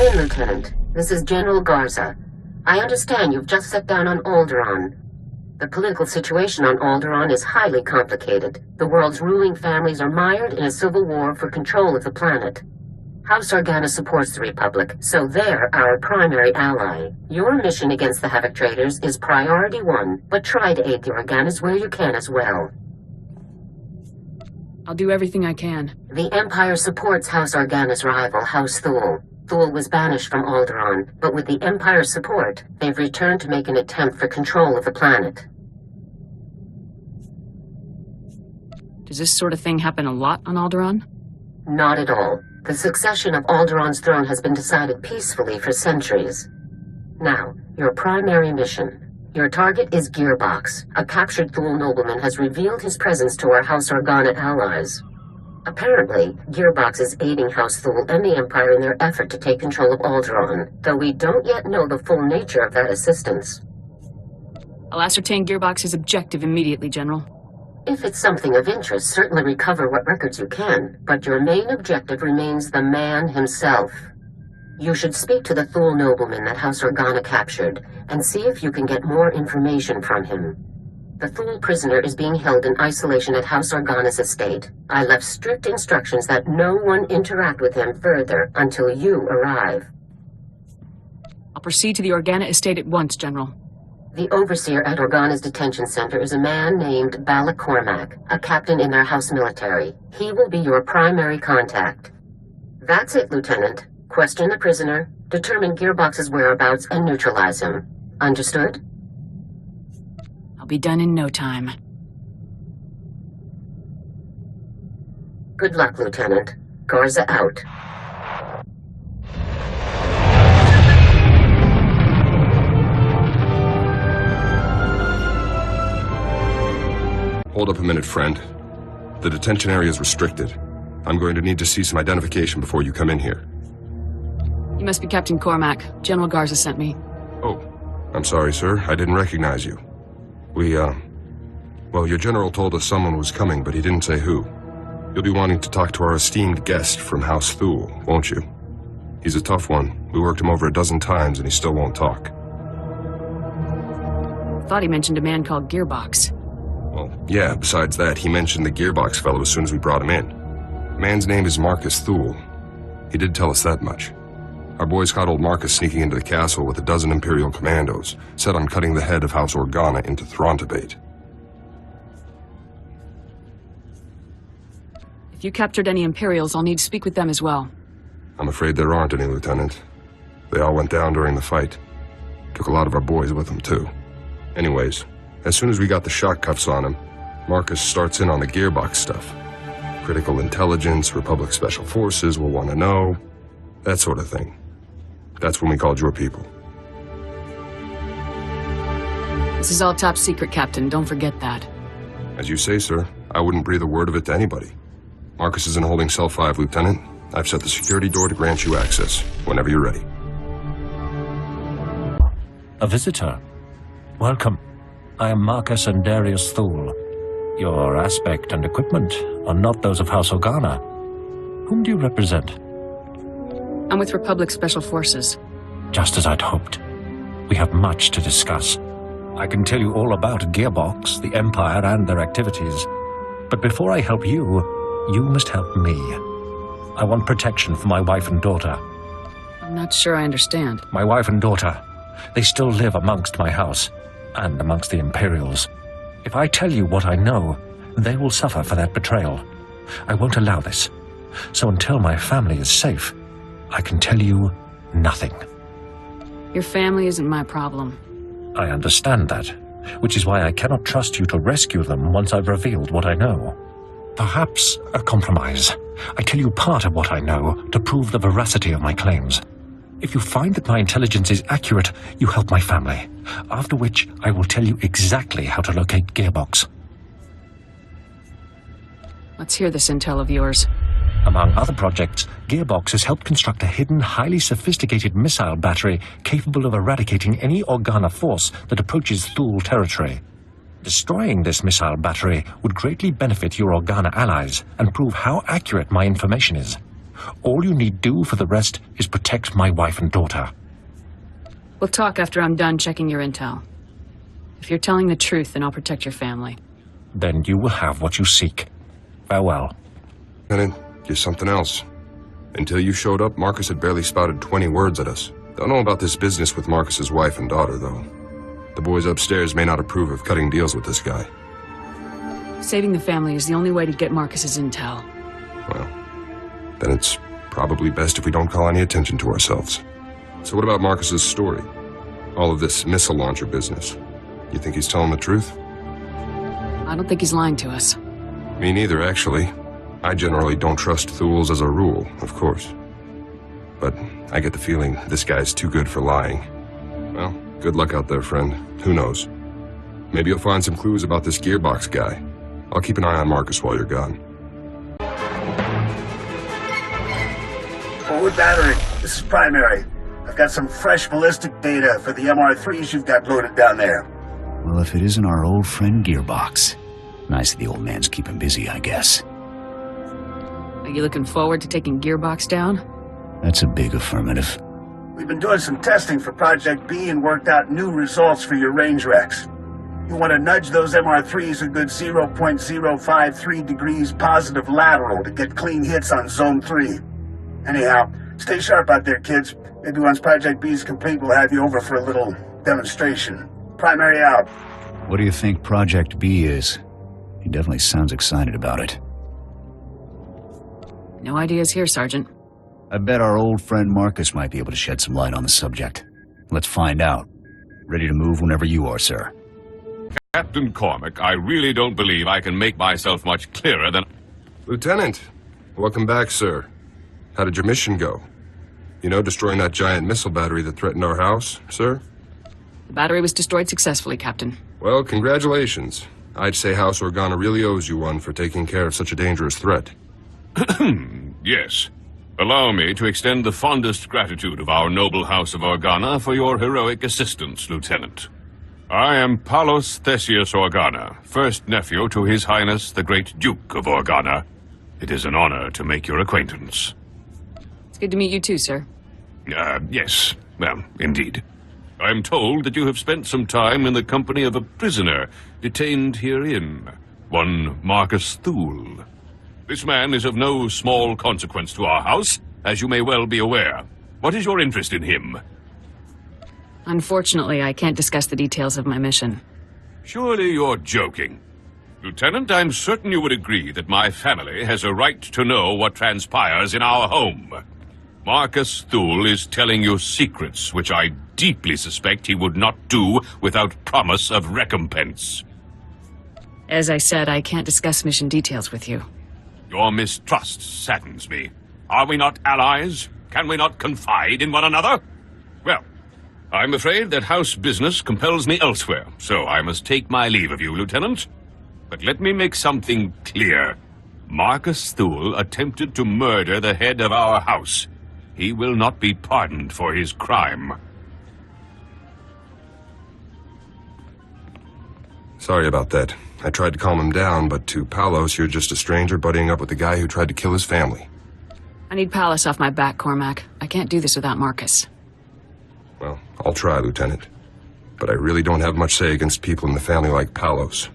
Hey, Lieutenant. This is General Garza. I understand you've just set down on Alderaan. The political situation on Alderaan is highly complicated. The world's ruling families are mired in a civil war for control of the planet. House Organa supports the Republic, so they're our primary ally. Your mission against the Havoc Traders is priority 1, but try to aid the Organas where you can as well. I'll do everything I can. The Empire supports House Organa's rival, House Thule. Thule was banished from Alderaan, but with the Empire's support, they've returned to make an attempt for control of the planet. Does this sort of thing happen a lot on Alderaan? Not at all. The succession of Alderaan's throne has been decided peacefully for centuries. Now, your primary mission. Your target is Gearbox. A captured Thule nobleman has revealed his presence to our House Organa allies. Apparently, Gearbox is aiding House Thule and the Empire in their effort to take control of Alderaan, though we don't yet know the full nature of that assistance. I'll ascertain Gearbox's objective immediately, General. If it's something of interest, certainly recover what records you can, but your main objective remains the man himself. You should speak to the Thule nobleman that House Organa captured, and see if you can get more information from him. The Thule prisoner is being held in isolation at House Organa's estate. I left strict instructions that no one interact with him further until you arrive. I'll proceed to the Organa estate at once, General. The overseer at Organa's detention center is a man named Balak Cormac, a captain in their house military. He will be your primary contact. That's it, Lieutenant. Question the prisoner, determine Gearbox's whereabouts, and neutralize him. Understood? I'll be done in no time. Good luck, Lieutenant. Garza out. Hold up a minute, friend. The detention area is restricted. I'm going to need to see some identification before you come in here. You must be Captain Cormac. General Garza sent me. Oh, I'm sorry, sir. I didn't recognize you. Well, your general told us someone was coming, but he didn't say who. You'll be wanting to talk to our esteemed guest from House Thule, won't you? He's a tough one. We worked him over a dozen times, and he still won't talk. Thought he mentioned a man called Gearbox. Well, yeah, besides that, he mentioned the Gearbox fellow as soon as we brought him in. The man's name is Marcus Thule. He did tell us that much. Our boys caught old Marcus sneaking into the castle with a dozen Imperial commandos, set on cutting the head of House Organa into Throntabate. If you captured any Imperials, I'll need to speak with them as well. I'm afraid there aren't any, Lieutenant. They all went down during the fight. Took a lot of our boys with them, too. Anyways, as soon as we got the shock cuffs on him, Marcus starts in on the Gearbox stuff. Critical intelligence, Republic Special Forces will want to know, that sort of thing. That's when we called your people. This is all top secret, Captain. Don't forget that. As you say, sir. I wouldn't breathe a word of it to anybody. Marcus is in holding cell 5, Lieutenant. I've set the security door to grant you access, whenever you're ready. A visitor. Welcome. I am Marcus and Darius Thule. Your aspect and equipment are not those of House Organa. Whom do you represent? I'm with Republic Special Forces. Just as I'd hoped. We have much to discuss. I can tell you all about Gearbox, the Empire, and their activities. But before I help you, you must help me. I want protection for my wife and daughter. I'm not sure I understand. My wife and daughter. They still live amongst my house, and amongst the Imperials. If I tell you what I know, they will suffer for that betrayal. I won't allow this. So until my family is safe, I can tell you nothing. Your family isn't my problem. I understand that, which is why I cannot trust you to rescue them once I've revealed what I know. Perhaps a compromise. I tell you part of what I know to prove the veracity of my claims. If you find that my intelligence is accurate, you help my family. After which, I will tell you exactly how to locate Gearbox. Let's hear this intel of yours. Among other projects, Gearbox has helped construct a hidden, highly sophisticated missile battery capable of eradicating any Organa force that approaches Thule territory. Destroying this missile battery would greatly benefit your Organa allies and prove how accurate my information is. All you need do for the rest is protect my wife and daughter. We'll talk after I'm done checking your intel. If you're telling the truth, then I'll protect your family. Then you will have what you seek. Farewell. Lieutenant, here's something else. Until you showed up, Marcus had barely spouted 20 words at us. Don't know about this business with Marcus's wife and daughter, though. The boys upstairs may not approve of cutting deals with this guy. Saving the family is the only way to get Marcus's intel. Well, then it's probably best if we don't call any attention to ourselves. So what about Marcus's story? All of this missile launcher business. You think he's telling the truth? I don't think he's lying to us. Me neither, actually. I generally don't trust Thools as a rule, of course. But I get the feeling this guy's too good for lying. Well, good luck out there, friend. Who knows? Maybe you'll find some clues about this gearbox guy. I'll keep an eye on Marcus while you're gone. Forward battery, this is Primary. I've got some fresh ballistic data for the MR3s you've got loaded down there. Well, if it isn't our old friend Gearbox. Nice that the old man's keeping busy, I guess. Are you looking forward to taking Gearbox down? That's a big affirmative. We've been doing some testing for Project B and worked out new results for your range recs. You want to nudge those MR3s a good 0.053 degrees positive lateral to get clean hits on Zone 3. Anyhow, stay sharp out there, kids. Maybe once Project B is complete, we'll have you over for a little demonstration. Primary out. What do you think Project B is? He definitely sounds excited about it. No ideas here, Sergeant. I bet our old friend Marcus might be able to shed some light on the subject. Let's find out. Ready to move whenever you are, sir. Captain Cormac, I really don't believe I can make myself much clearer than... Lieutenant, welcome back, sir. How did your mission go? You know, destroying that giant missile battery that threatened our house, sir? The battery was destroyed successfully, Captain. Well, congratulations. I'd say House Organa really owes you one for taking care of such a dangerous threat. Yes. Allow me to extend the fondest gratitude of our noble House of Organa for your heroic assistance, Lieutenant. I am Palos Theseus Organa, first nephew to His Highness the Great Duke of Organa. It is an honor to make your acquaintance. It's good to meet you too, sir. Yes. Well, indeed. I am told that you have spent some time in the company of a prisoner detained herein, one Marcus Thule. This man is of no small consequence to our house, as you may well be aware. What is your interest in him? Unfortunately, I can't discuss the details of my mission. Surely you're joking. Lieutenant, I'm certain you would agree that my family has a right to know what transpires in our home. Marcus Thule is telling you secrets which I deeply suspect he would not do without promise of recompense. As I said, I can't discuss mission details with you. Your mistrust saddens me. Are we not allies? Can we not confide in one another? Well, I'm afraid that house business compels me elsewhere, so I must take my leave of you, Lieutenant. But let me make something clear. Marcus Thule attempted to murder the head of our house. He will not be pardoned for his crime. Sorry about that. I tried to calm him down, but to Palos, you're just a stranger buddying up with the guy who tried to kill his family. I need Palos off my back, Cormac. I can't do this without Marcus. Well, I'll try, Lieutenant. But I really don't have much say against people in the family like Palos.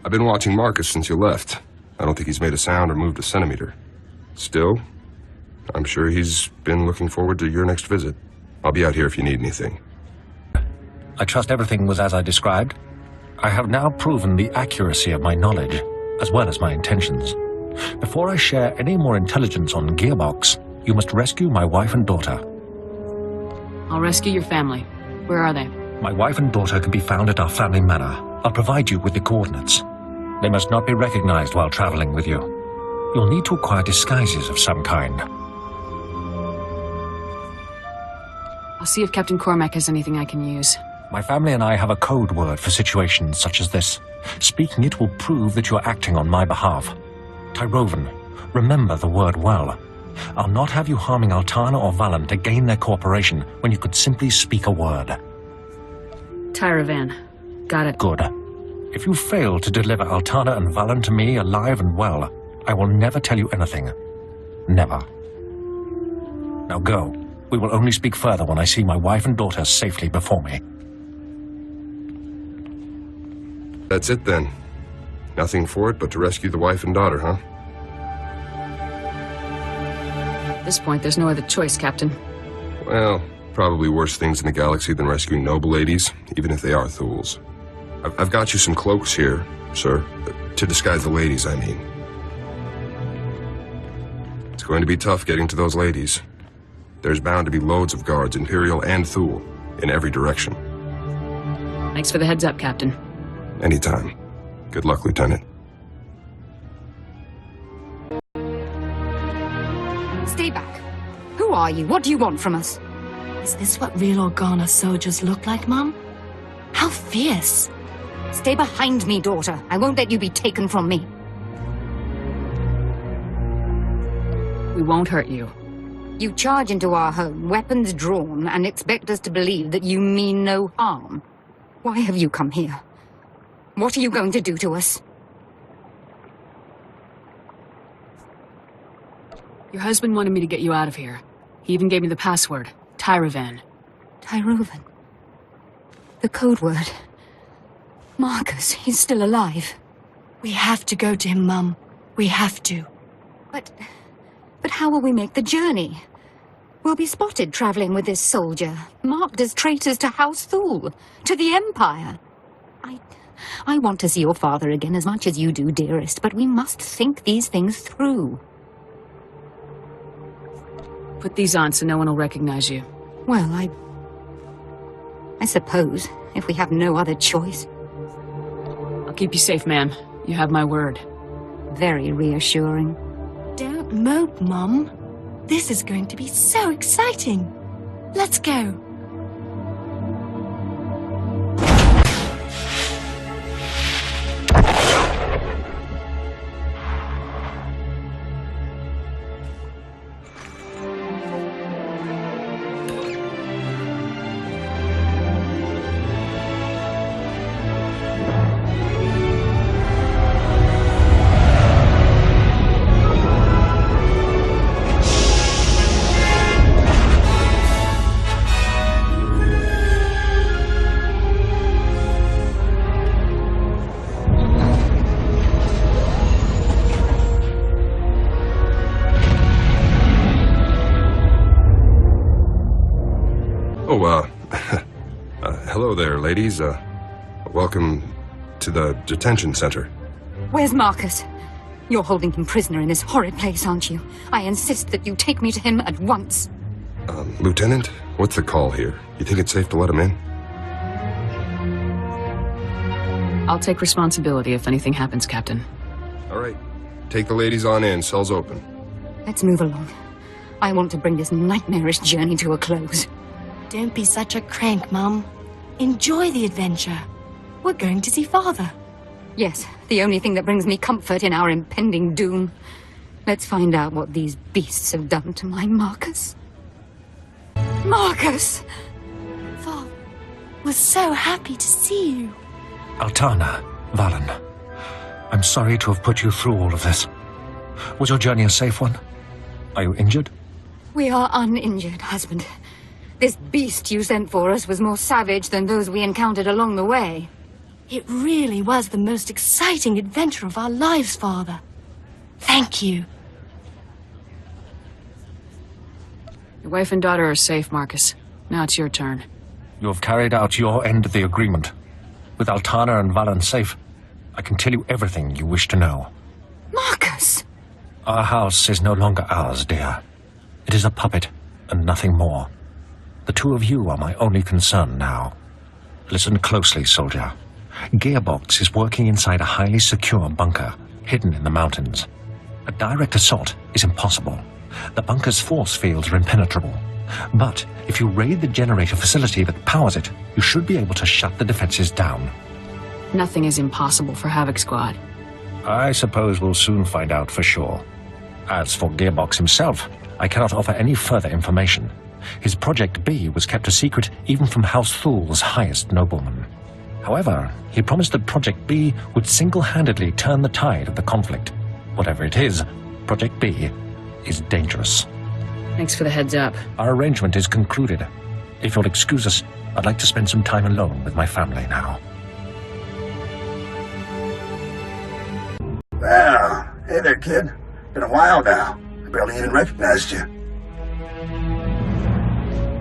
I've been watching Marcus since you left. I don't think he's made a sound or moved a centimeter. Still, I'm sure he's been looking forward to your next visit. I'll be out here if you need anything. I trust everything was as I described. I have now proven the accuracy of my knowledge, as well as my intentions. Before I share any more intelligence on Gearbox, you must rescue my wife and daughter. I'll rescue your family. Where are they? My wife and daughter can be found at our family manor. I'll provide you with the coordinates. They must not be recognized while traveling with you. You'll need to acquire disguises of some kind. I'll see if Captain Cormac has anything I can use. My family and I have a code word for situations such as this. Speaking it will prove that you are acting on my behalf. Tyrovan, remember the word well. I'll not have you harming Altana or Valen to gain their cooperation when you could simply speak a word. Tyrovan. Got it. Good. If you fail to deliver Altana and Valen to me alive and well, I will never tell you anything. Never. Now go. We will only speak further when I see my wife and daughter safely before me. That's it then. Nothing for it but to rescue the wife and daughter, huh? At this point, there's no other choice, Captain. Well, probably worse things in the galaxy than rescuing noble ladies, even if they are Thuls. I've got you some cloaks here, sir. To disguise the ladies, I mean. It's going to be tough getting to those ladies. There's bound to be loads of guards, Imperial and Thul, in every direction. Thanks for the heads up, Captain. Anytime. Good luck, Lieutenant. Stay back. Who are you? What do you want from us? Is this what real Organa soldiers look like, Mum? How fierce. Stay behind me, daughter. I won't let you be taken from me. We won't hurt you. You charge into our home, weapons drawn, and expect us to believe that you mean no harm. Why have you come here? What are you going to do to us? Your husband wanted me to get you out of here. He even gave me the password, Tyravan. Tyrovan. The code word. Marcus, he's still alive. We have to go to him, Mum. We have to. But how will we make the journey? We'll be spotted traveling with this soldier, marked as traitors to House Thul, to the Empire. I want to see your father again as much as you do, dearest, but we must think these things through. Put these on so no one will recognize you. Well, I suppose, if we have no other choice. I'll keep you safe, ma'am. You have my word. Very reassuring. Don't mope, Mum. This is going to be so exciting. Let's go. Hello there, ladies. Welcome to the detention center. Where's Marcus? You're holding him prisoner in this horrid place, aren't you? I insist that you take me to him at once. Lieutenant, what's the call here? You think it's safe to let him in? I'll take responsibility if anything happens, Captain. All right. Take the ladies on in. Cell's open. Let's move along. I want to bring this nightmarish journey to a close. Don't be such a crank, Mum. Enjoy the adventure. We're going to see Father. Yes, the only thing that brings me comfort in our impending doom. Let's find out what these beasts have done to my Marcus. Marcus! Father, we're so happy to see you. Altana, Valen, I'm sorry to have put you through all of this. Was your journey a safe one? Are you injured? We are uninjured, husband. This beast you sent for us was more savage than those we encountered along the way. It really was the most exciting adventure of our lives, Father. Thank you. Your wife and daughter are safe, Marcus. Now it's your turn. You have carried out your end of the agreement. With Altana and Valen safe, I can tell you everything you wish to know. Marcus! Our house is no longer ours, dear. It is a puppet and nothing more. The two of you are my only concern now. Listen closely, soldier. Gearbox is working inside a highly secure bunker, hidden in the mountains. A direct assault is impossible. The bunker's force fields are impenetrable. But if you raid the generator facility that powers it, you should be able to shut the defenses down. Nothing is impossible for Havoc Squad. I suppose we'll soon find out for sure. As for Gearbox himself, I cannot offer any further information. His Project B was kept a secret even from House Thul's highest noblemen. However, he promised that Project B would single-handedly turn the tide of the conflict. Whatever it is, Project B is dangerous. Thanks for the heads up. Our arrangement is concluded. If you'll excuse us, I'd like to spend some time alone with my family now. Well, hey there, kid. Been a while now. I barely even recognized you.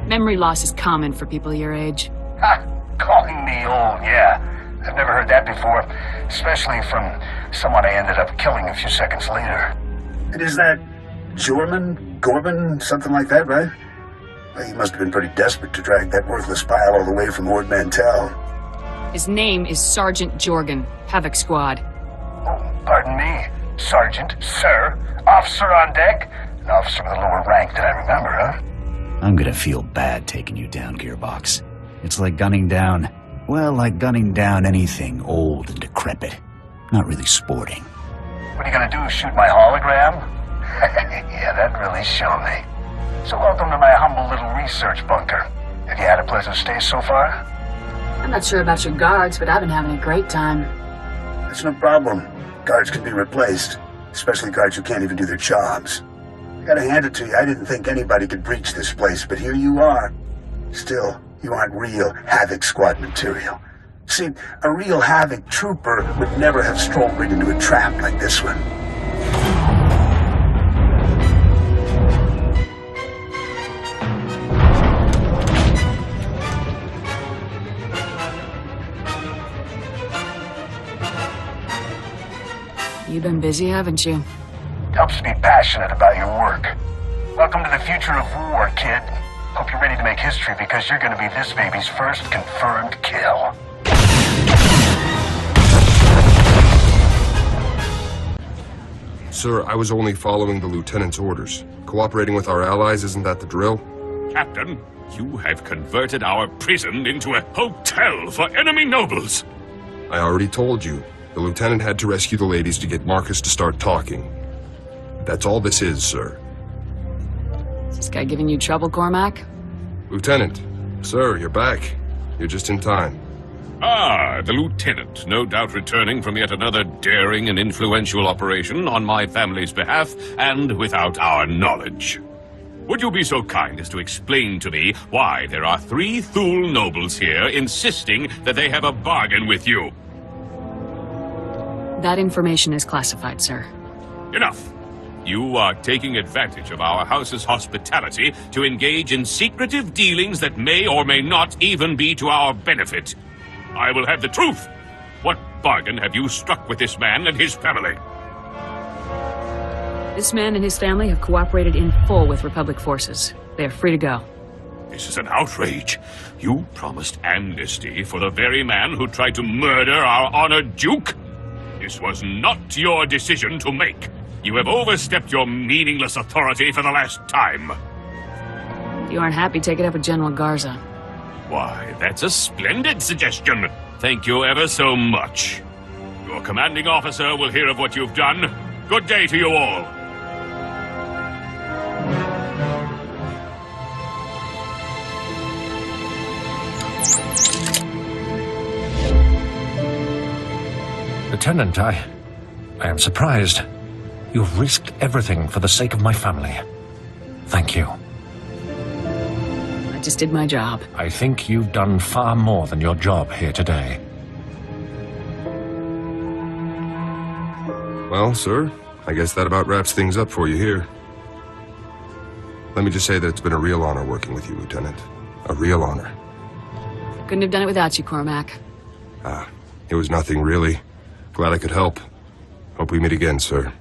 Memory loss is common for people your age. Ha! Calling me old, yeah. I've never heard that before, especially from someone I ended up killing a few seconds later. And is that Gorman, something like that, right? Well, he must have been pretty desperate to drag that worthless pile all the way from Ord Mantell. His name is Sergeant Jorgen, Havoc Squad. Oh, pardon me, Sergeant, sir, officer on deck, an officer with a lower rank than I remember, huh? I'm gonna feel bad taking you down, Gearbox. It's like gunning down anything old and decrepit. Not really sporting. What are you gonna do, shoot my hologram? Yeah, that really showed me. So welcome to my humble little research bunker. Have you had a pleasant stay so far? I'm not sure about your guards, but I've been having a great time. That's no problem. Guards can be replaced, especially guards who can't even do their jobs. I gotta hand it to you, I didn't think anybody could breach this place, but here you are. Still, you aren't real Havoc Squad material. See, a real Havoc trooper would never have strolled right into a trap like this one. You've been busy, haven't you? Helps to be passionate about your work. Welcome to the future of war, kid. Hope you're ready to make history because you're gonna be this baby's first confirmed kill. Sir, I was only following the lieutenant's orders. Cooperating with our allies, isn't that the drill? Captain, you have converted our prison into a hotel for enemy nobles. I already told you. The lieutenant had to rescue the ladies to get Marcus to start talking. That's all this is, sir. Is this guy giving you trouble, Cormac? Lieutenant, sir, you're back. You're just in time. Ah, the lieutenant, no doubt returning from yet another daring and influential operation on my family's behalf and without our knowledge. Would you be so kind as to explain to me why there are 3 Thule nobles here insisting that they have a bargain with you? That information is classified, sir. Enough. You are taking advantage of our house's hospitality to engage in secretive dealings that may or may not even be to our benefit. I will have the truth. What bargain have you struck with this man and his family? This man and his family have cooperated in full with Republic forces. They are free to go. This is an outrage. You promised amnesty for the very man who tried to murder our honored Duke. This was not your decision to make. You have overstepped your meaningless authority for the last time. If you aren't happy, take it up with General Garza. Why, that's a splendid suggestion. Thank you ever so much. Your commanding officer will hear of what you've done. Good day to you all. Lieutenant, I am surprised. You've risked everything for the sake of my family. Thank you. I just did my job. I think you've done far more than your job here today. Well, sir, I guess that about wraps things up for you here. Let me just say that it's been a real honor working with you, Lieutenant. A real honor. Couldn't have done it without you, Cormac. It was nothing, really. Glad I could help. Hope we meet again, sir.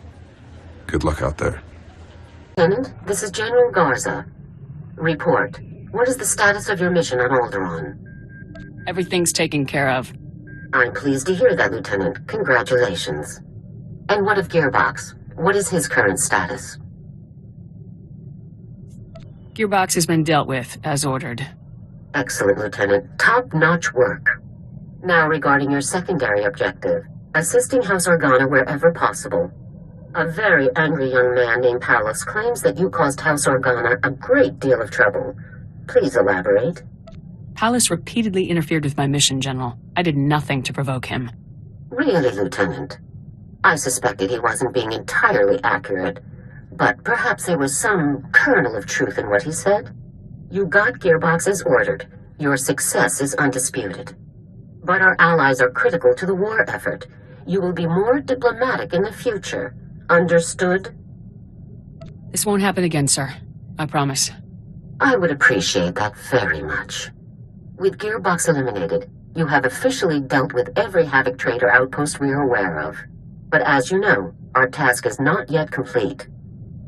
Good luck out there. Lieutenant, this is General Garza. Report. What is the status of your mission on Alderaan? Everything's taken care of. I'm pleased to hear that, Lieutenant. Congratulations. And what of Gearbox? What is his current status? Gearbox has been dealt with, as ordered. Excellent, Lieutenant. Top-notch work. Now regarding your secondary objective, assisting House Organa wherever possible. A very angry young man named Pallas claims that you caused House Organa a great deal of trouble. Please elaborate. Pallas repeatedly interfered with my mission, General. I did nothing to provoke him. Really, Lieutenant? I suspected he wasn't being entirely accurate. but perhaps there was some kernel of truth in what he said. You got Gearbox as ordered. Your success is undisputed. But our allies are critical to the war effort. You will be more diplomatic in the future. Understood? This won't happen again, sir. I promise. I would appreciate that very much. With Gearbox eliminated, you have officially dealt with every Havoc trader outpost we are aware of. But as you know, our task is not yet complete.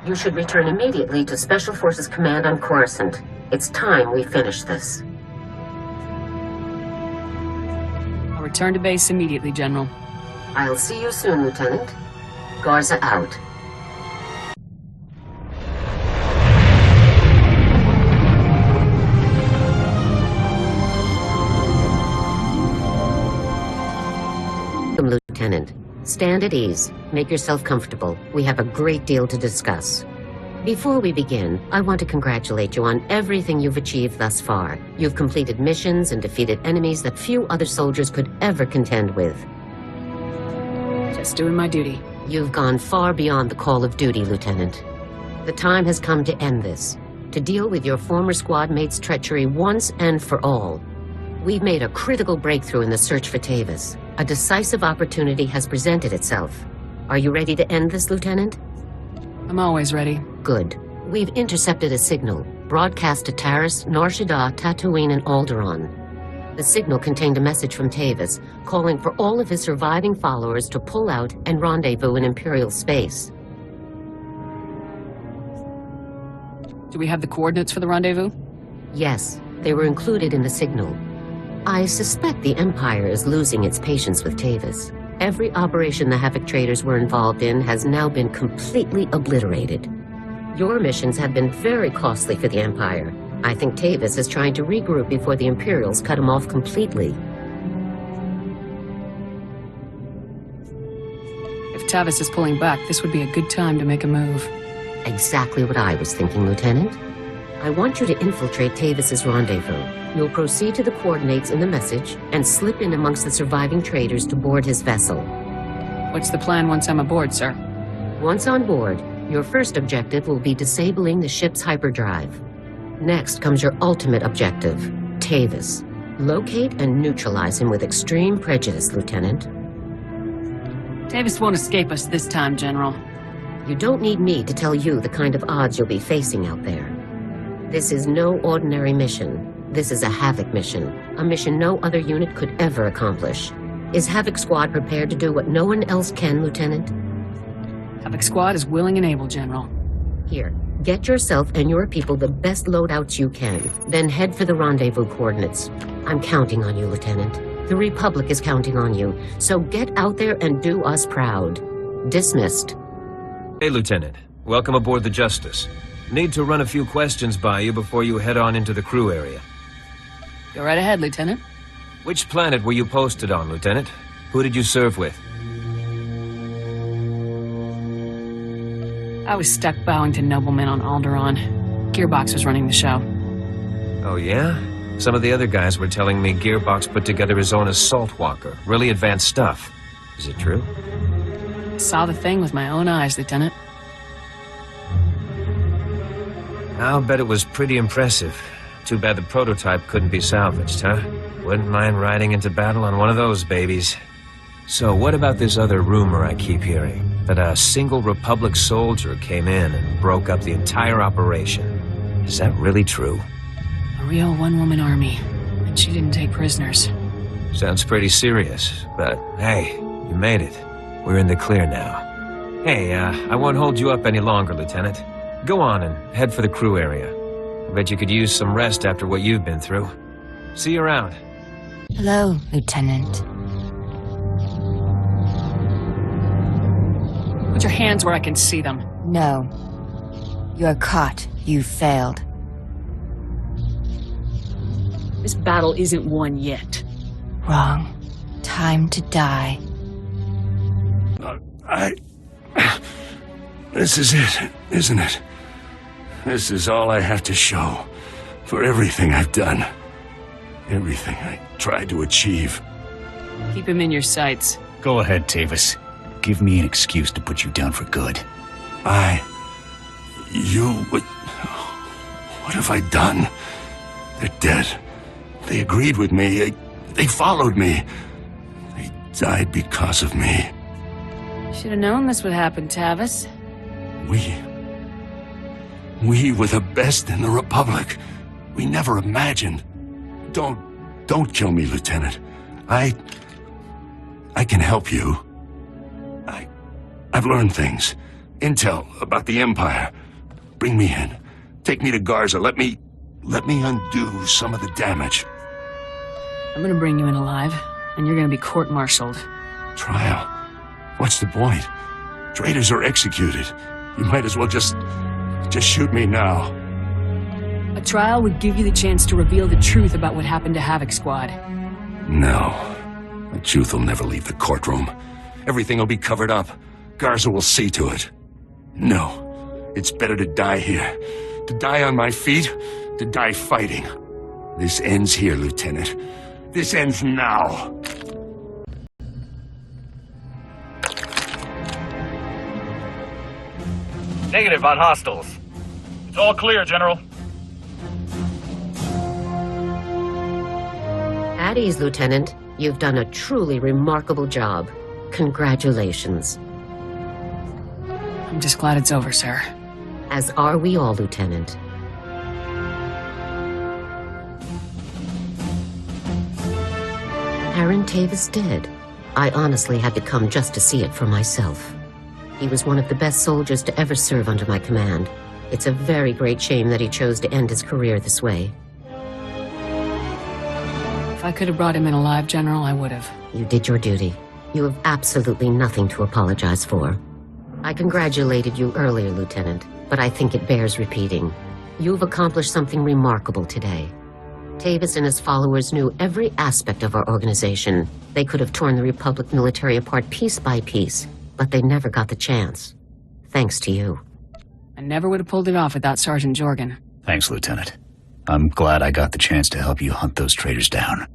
You should return immediately to Special Forces Command on Coruscant. It's time we finish this. I'll return to base immediately, General. I'll see you soon, Lieutenant. Garza out. Lieutenant. Stand at ease. Make yourself comfortable. We have a great deal to discuss. Before we begin, I want to congratulate you on everything you've achieved thus far. You've completed missions and defeated enemies that few other soldiers could ever contend with. Just doing my duty. You've gone far beyond the call of duty, Lieutenant. The time has come to end this, to deal with your former squad mate's treachery once and for all. We've made a critical breakthrough in the search for Tavis. A decisive opportunity has presented itself. Are you ready to end this, Lieutenant? I'm always ready. Good. We've intercepted a signal, broadcast to Taris, Nar Shaddaa, Tatooine, and Alderaan. The signal contained a message from Tavis, calling for all of his surviving followers to pull out and rendezvous in Imperial space. Do we have the coordinates for the rendezvous? Yes, they were included in the signal. I suspect the Empire is losing its patience with Tavis. Every operation the Havoc traders were involved in has now been completely obliterated. Your missions have been very costly for the Empire. I think Tavis is trying to regroup before the Imperials cut him off completely. If Tavis is pulling back, this would be a good time to make a move. Exactly what I was thinking, Lieutenant. I want you to infiltrate Tavis's rendezvous. You'll proceed to the coordinates in the message and slip in amongst the surviving traders to board his vessel. What's the plan once I'm aboard, sir? Once on board, your first objective will be disabling the ship's hyperdrive. Next comes your ultimate objective, Tavis. Locate and neutralize him with extreme prejudice, Lieutenant. Tavis won't escape us this time, General. You don't need me to tell you the kind of odds you'll be facing out there. This is no ordinary mission. This is a Havoc mission, a mission no other unit could ever accomplish. Is Havoc Squad prepared to do what no one else can, Lieutenant? Havoc Squad is willing and able, General. Here, get yourself and your people the best loadouts you can, then head for the rendezvous coordinates. I'm counting on you, Lieutenant. The Republic is counting on you, so get out there and do us proud. Dismissed. Hey, Lieutenant. Welcome aboard the Justice. Need to run a few questions by you before you head on into the crew area. Go right ahead, Lieutenant. Which planet were you posted on, Lieutenant? Who did you serve with? I was stuck bowing to noblemen on Alderaan. Gearbox was running the show. Oh, yeah? Some of the other guys were telling me Gearbox put together his own assault walker. Really advanced stuff. Is it true? I saw the thing with my own eyes, Lieutenant. I'll bet it was pretty impressive. Too bad the prototype couldn't be salvaged, huh? Wouldn't mind riding into battle on one of those babies. So what about this other rumor I keep hearing? That a single Republic soldier came in and broke up the entire operation. Is that really true? A real one-woman army. And she didn't take prisoners. Sounds pretty serious, but hey, you made it. We're in the clear now. Hey, I won't hold you up any longer, Lieutenant. Go on and head for the crew area. I bet you could use some rest after what you've been through. See you around. Hello, Lieutenant. Put your hands where I can see them. No. You're caught. You failed. This battle isn't won yet. Wrong. Time to die. This is it, isn't it? This is all I have to show for everything I've done. Everything I tried to achieve. Keep him in your sights. Go ahead, Tavis. Give me an excuse to put you down for good. I What have I done? They're dead. They agreed with me. They followed me. They died because of me. Should have known this would happen, Tavis. We were the best in the Republic. We never imagined. Don't kill me, Lieutenant. I can help you. I've learned things. Intel about the Empire. Bring me in. Take me to Garza. Let me undo some of the damage. I'm gonna bring you in alive, and you're gonna be court-martialed. Trial? What's the point? Traitors are executed. You might as well just shoot me now. A trial would give you the chance to reveal the truth about what happened to Havoc Squad. No. The truth will never leave the courtroom. Everything will be covered up. Garza will see to it. No. It's better to die here. To die on my feet. To die fighting. This ends here, Lieutenant. This ends now. Negative on hostiles. It's all clear, General. At ease, Lieutenant. You've done a truly remarkable job. Congratulations. I'm just glad it's over, sir. As are we all, Lieutenant. Aaron Tavis dead. I honestly had to come just to see it for myself. He was one of the best soldiers to ever serve under my command. It's a very great shame that he chose to end his career this way. If I could have brought him in alive, General, I would have. You did your duty. You have absolutely nothing to apologize for. I congratulated you earlier, Lieutenant, but I think it bears repeating. You've accomplished something remarkable today. Tavis and his followers knew every aspect of our organization. They could have torn the Republic military apart piece by piece, but they never got the chance. Thanks to you. I never would have pulled it off without Sergeant Jorgen. Thanks, Lieutenant. I'm glad I got the chance to help you hunt those traitors down.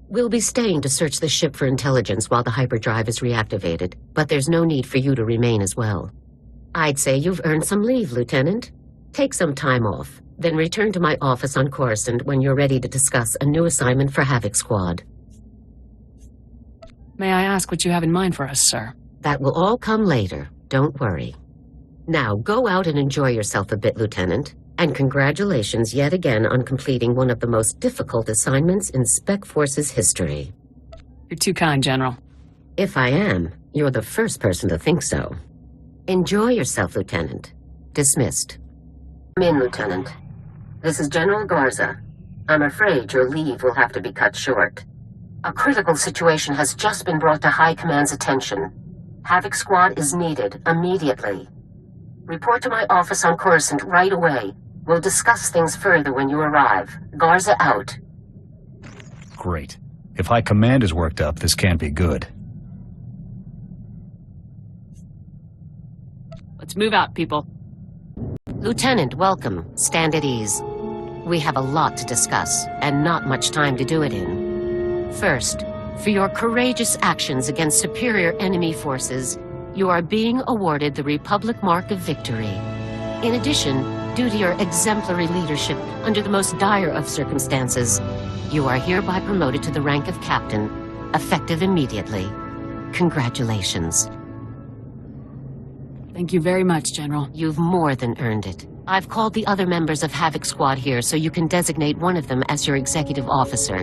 We'll be staying to search the ship for intelligence while the hyperdrive is reactivated, but there's no need for you to remain as well. I'd say you've earned some leave, Lieutenant. Take some time off, then return to my office on Coruscant when you're ready to discuss a new assignment for Havoc Squad. May I ask what you have in mind for us, sir? That will all come later. Don't worry. Now, go out and enjoy yourself a bit, Lieutenant. And congratulations yet again on completing one of the most difficult assignments in Spec Force's history. You're too kind, General. If I am, you're the first person to think so. Enjoy yourself, Lieutenant. Dismissed. Come in, Lieutenant. This is General Garza. I'm afraid your leave will have to be cut short. A critical situation has just been brought to High Command's attention. Havoc Squad is needed immediately. Report to my office on Coruscant right away. We'll discuss things further when you arrive. Garza out. Great. If High Command is worked up, this can't be good. Let's move out, people. Lieutenant, welcome. Stand at ease. We have a lot to discuss, and not much time to do it in. First, for your courageous actions against superior enemy forces, you are being awarded the Republic Mark of Victory. In addition, due to your exemplary leadership under the most dire of circumstances, you are hereby promoted to the rank of Captain, effective immediately. Congratulations. Thank you very much, General. You've more than earned it. I've called the other members of Havoc Squad here so you can designate one of them as your executive officer.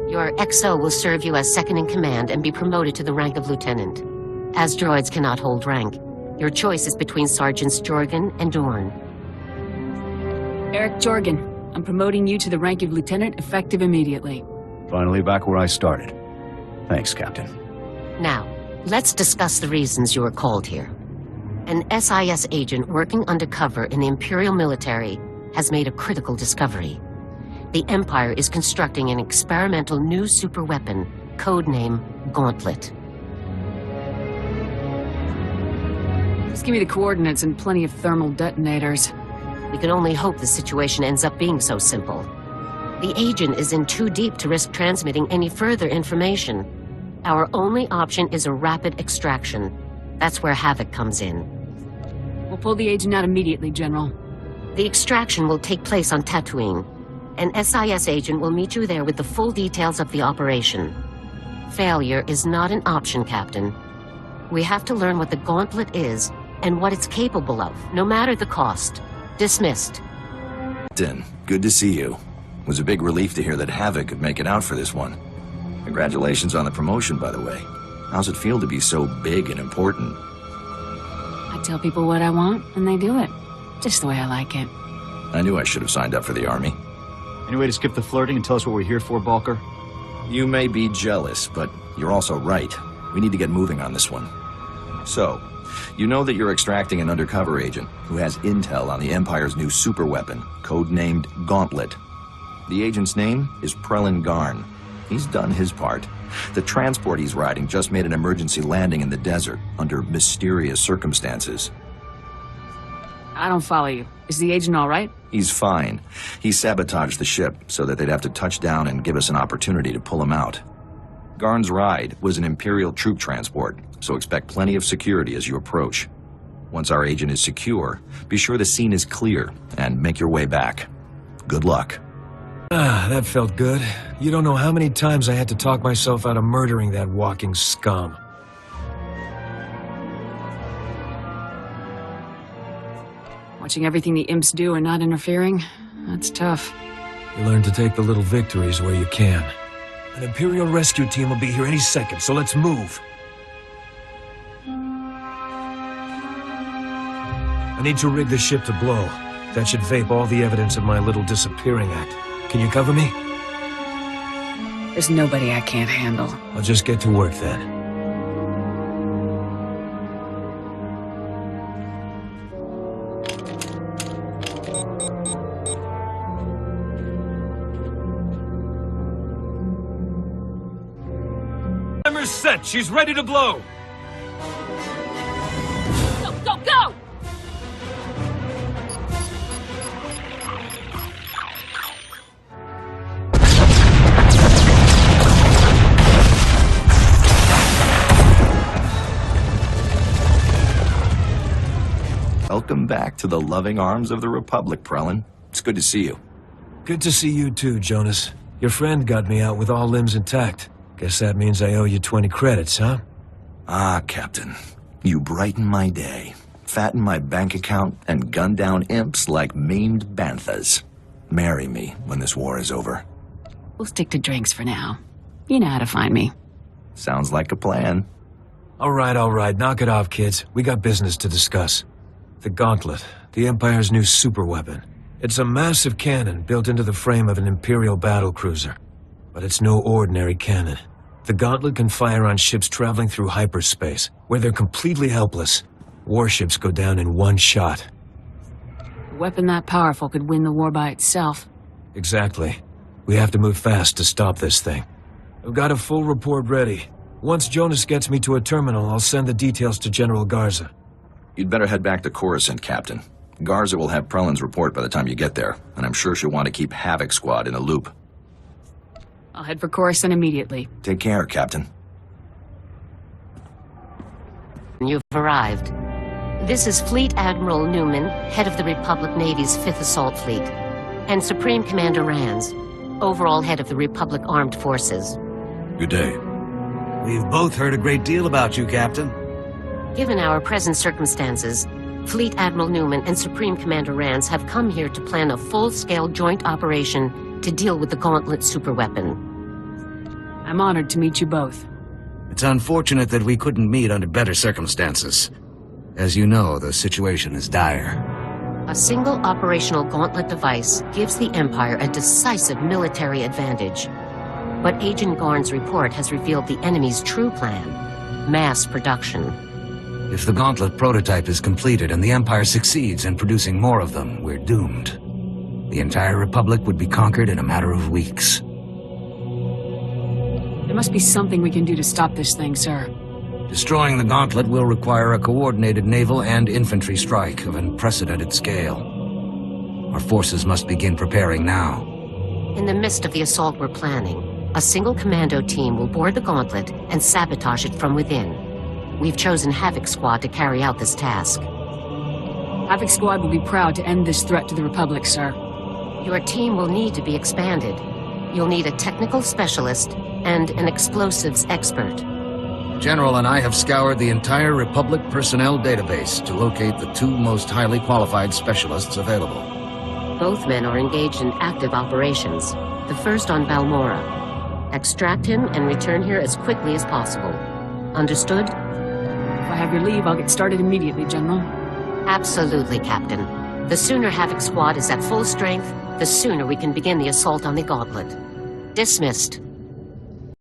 Your XO will serve you as second in command and be promoted to the rank of lieutenant. As droids cannot hold rank, your choice is between Sergeants Jorgen and Dorn. Eric Jorgen, I'm promoting you to the rank of lieutenant effective immediately. Finally back where I started. Thanks, Captain. Now, let's discuss the reasons you were called here. An SIS agent working undercover in the Imperial military has made a critical discovery. The Empire is constructing an experimental new superweapon, codename Gauntlet. Just give me the coordinates and plenty of thermal detonators. We can only hope the situation ends up being so simple. The agent is in too deep to risk transmitting any further information. Our only option is a rapid extraction. That's where Havoc comes in. We'll pull the agent out immediately, General. The extraction will take place on Tatooine. An SIS agent will meet you there with the full details of the operation. Failure is not an option, Captain. We have to learn what the Gauntlet is and what it's capable of, no matter the cost. Dismissed. Captain, good to see you. It was a big relief to hear that Havoc could make it out for this one. Congratulations on the promotion, by the way. How's it feel to be so big and important? I tell people what I want, and they do it. Just the way I like it. I knew I should have signed up for the Army. Any way to skip the flirting and tell us what we're here for, Balker? You may be jealous, but you're also right. We need to get moving on this one. So, you know that you're extracting an undercover agent who has intel on the Empire's new superweapon, codenamed Gauntlet. The agent's name is Prelin Garn. He's done his part. The transport he's riding just made an emergency landing in the desert under mysterious circumstances. I don't follow you. Is the agent all right? He's fine. He sabotaged the ship so that they'd have to touch down and give us an opportunity to pull him out. Garn's ride was an Imperial troop transport, so expect plenty of security as you approach. Once our agent is secure, be sure the scene is clear and make your way back. Good luck. Ah, that felt good. You don't know how many times I had to talk myself out of murdering that walking scum. Watching everything the imps do and not interfering, that's tough. You learn to take the little victories where you can. An Imperial rescue team will be here any second, so let's move. I need to rig the ship to blow. That should vape all the evidence of my little disappearing act. Can you cover me? There's nobody I can't handle. I'll just get to work then. Timer's set. She's ready to blow. Go, go, go! Welcome back to the loving arms of the Republic, Prelin. It's good to see you. Good to see you too, Jonas. Your friend got me out with all limbs intact. Guess that means I owe you 20 credits, huh? Ah, Captain. You brighten my day. Fatten my bank account and gun down imps like maimed banthas. Marry me when this war is over. We'll stick to drinks for now. You know how to find me. Sounds like a plan. All right. Knock it off, kids. We got business to discuss. The Gauntlet, the Empire's new superweapon. It's a massive cannon built into the frame of an Imperial battlecruiser. But it's no ordinary cannon. The Gauntlet can fire on ships traveling through hyperspace, where they're completely helpless. Warships go down in one shot. A weapon that powerful could win the war by itself. Exactly. We have to move fast to stop this thing. I've got a full report ready. Once Jonas gets me to a terminal, I'll send the details to General Garza. You'd better head back to Coruscant, Captain. Garza will have Prelin's report by the time you get there, and I'm sure she'll want to keep Havoc Squad in the loop. I'll head for Coruscant immediately. Take care, Captain. You've arrived. This is Fleet Admiral Newman, head of the Republic Navy's 5th Assault Fleet, and Supreme Commander Rands, overall head of the Republic Armed Forces. Good day. We've both heard a great deal about you, Captain. Given our present circumstances, Fleet Admiral Newman and Supreme Commander Rands have come here to plan a full-scale joint operation to deal with the Gauntlet superweapon. I'm honored to meet you both. It's unfortunate that we couldn't meet under better circumstances. As you know, the situation is dire. A single operational Gauntlet device gives the Empire a decisive military advantage. But Agent Garn's report has revealed the enemy's true plan: mass production. If the Gauntlet prototype is completed and the Empire succeeds in producing more of them, we're doomed. The entire Republic would be conquered in a matter of weeks. There must be something we can do to stop this thing, sir. Destroying the Gauntlet will require a coordinated naval and infantry strike of unprecedented scale. Our forces must begin preparing now. In the midst of the assault we're planning, a single commando team will board the Gauntlet and sabotage it from within. We've chosen Havoc Squad to carry out this task. Havoc Squad will be proud to end this threat to the Republic, sir. Your team will need to be expanded. You'll need a technical specialist and an explosives expert. General and I have scoured the entire Republic personnel database to locate the 2 most highly qualified specialists available. Both men are engaged in active operations. The first on Balmora. Extract him and return here as quickly as possible. Understood? If I have your leave, I'll get started immediately, General. Absolutely, Captain. The sooner Havoc Squad is at full strength, the sooner we can begin the assault on the Gauntlet. Dismissed.